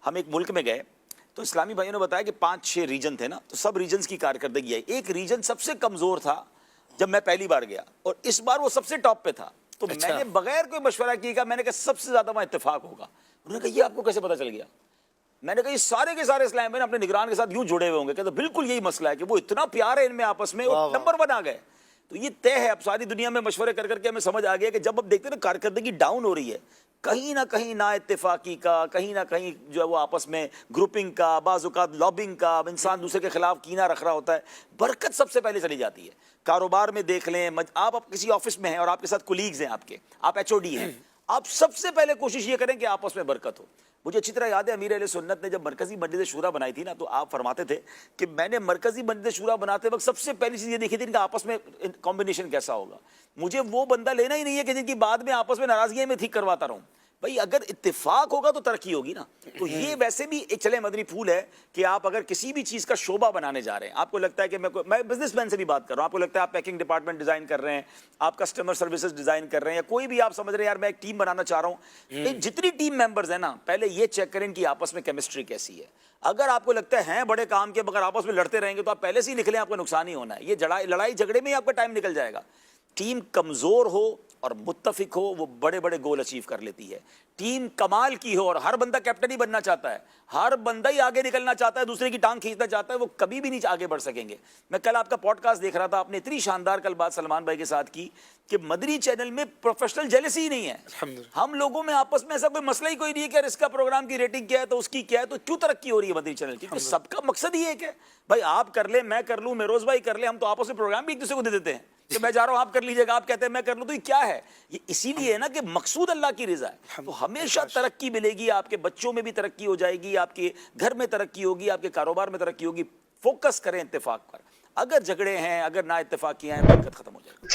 ہم ایک ملک میں گئے تو اسلامی بھائیوں نے بتایا کہ 5-6 ریجن تھے نا, تو سب ریجنز کی کارکردگی ہے. ایک ریجن سب سے کمزور تھا جب میں پہلی بار گیا, اور اس بار وہ سب سے ٹاپ پہ تھا. تو میں نے بغیر کوئی مشورہ کیے کہا, میں نے کہا سب سے زیادہ وہاں اتفاق ہوگا. انہوں نے کہا یہ آپ کو کیسے پتا چل گیا؟ میں نے کہا یہ سارے کے سارے اسلام بھائی اپنے نگران کے ساتھ یوں جڑے ہوئے ہوں گے. کہتے بالکل یہی مسئلہ ہے کہ وہ اتنا پیار ہے ان میں آپس میں, اور نمبر 1 آ گئے. تو یہ طے ہے. اب ساری دنیا میں مشورے کر کے ہمیں سمجھ آ گیا کہ جب اب دیکھتے ہیں نا کارکردگی ڈاؤن ہو رہی ہے, کہیں نہ کہیں نا اتفاقی کا, کہیں نہ کہیں جو ہے وہ آپس میں گروپنگ کا, بعض اوقات لابنگ کا, انسان دوسرے کے خلاف کینہ رکھ رہا ہوتا ہے, برکت سب سے پہلے چلی جاتی ہے. کاروبار میں دیکھ لیں, آپ کسی آفس میں ہیں اور آپ کے ساتھ کولیگز ہیں, آپ ایچ او ڈی ہیں, آپ سب سے پہلے کوشش یہ کریں کہ آپس میں برکت ہو. مجھے اچھی طرح یاد ہے امیر اہل سنت نے جب مرکزی مجلس شورا بنائی تھی نا, تو آپ فرماتے تھے کہ میں نے مرکزی مجلس شورا بناتے وقت سب سے پہلی چیز یہ دیکھی تھی کہ آپس میں کمبینیشن کیسا ہوگا. مجھے وہ بندہ لینا ہی نہیں ہے کہ جن کی بعد میں آپس میں ناراضگیاں میں ٹھیک کرواتا رہوں. بھائی اگر اتفاق ہوگا تو ترقی ہوگی نا. تو یہ ویسے بھی ایک چلے مدنی پھول ہے کہ آپ اگر کسی بھی چیز کا شعبہ بنانے جا رہے ہیں, آپ کو لگتا ہے کہ میں بزنس مین سے بھی بات کر رہا ہوں, آپ کو لگتا ہے آپ پیکنگ ڈپارٹمنٹ ڈیزائن کر رہے ہیں, آپ کسٹمر سروسز ڈیزائن کر رہے ہیں, یا کوئی بھی آپ سمجھ رہے ہیں یار میں ایک ٹیم بنانا چاہ رہا ہوں, جتنی ٹیم ممبرز ہیں نا, پہلے یہ چیک کریں کہ آپس میں کیمسٹری کیسی ہے. اگر آپ کو لگتا ہے بڑے کام کے مگر آپس میں لڑتے رہیں گے تو آپ پہلے سے ہی لکھ لیں, آپ کو نقصان ہی ہونا ہے. یہ لڑائی جھگڑے میں ہی آپ کا ٹائم نکل جائے گا. ٹیم کمزور ہو اور متفق ہو, وہ بڑے بڑے گول اچیو کر لیتی ہے. ٹیم کمال کی ہو اور ہر بندہ کیپٹن ہی بننا چاہتا ہے, ہر بندہ ہی آگے نکلنا چاہتا ہے, دوسرے کی ٹانگ کھینچنا چاہتا ہے, وہ کبھی بھی نہیں آگے بڑھ سکیں گے. میں کل آپ کا پوڈ کاسٹ دیکھ رہا تھا, آپ نے اتنی شاندار کل بات سلمان بھائی کے ساتھ کی کہ مدنی چینل میں پروفیشنل جیلسی ہی نہیں ہے. ہم لوگوں میں آپس میں ایسا کوئی مسئلہ ہی کوئی نہیں ہے کہ اس کا پروگرام کی ریٹنگ کیا ہے تو اس کی کیا ہے, تو کیوں ترقی ہو رہی ہے مدنی چینل کی؟ کیونکہ سب کا مقصد ہی ایک ہے, بھائی آپ کر لیں, میں کر لوں, میروز بھائی کر لیں, ہم تو آپس میں پروگرام بھی ایک دوسرے کو دے دیتے ہیں کہ میں جا رہا ہوں آپ کر لیجیے گا, آپ کہتے ہیں میں کر لوں. تو یہ کیا ہے؟ یہ اسی لیے ہے نا کہ مقصود اللہ کی رضا ہے. تو ہمیشہ ترقی ملے گی, آپ کے بچوں میں بھی ترقی ہو جائے گی, آپ کے گھر میں ترقی ہوگی, آپ کے کاروبار میں ترقی ہوگی. فوکس کریں اتفاق پر. اگر جھگڑے ہیں, اگر نا اتفاقیاں ہیں, برکت ختم ہو جائے گی.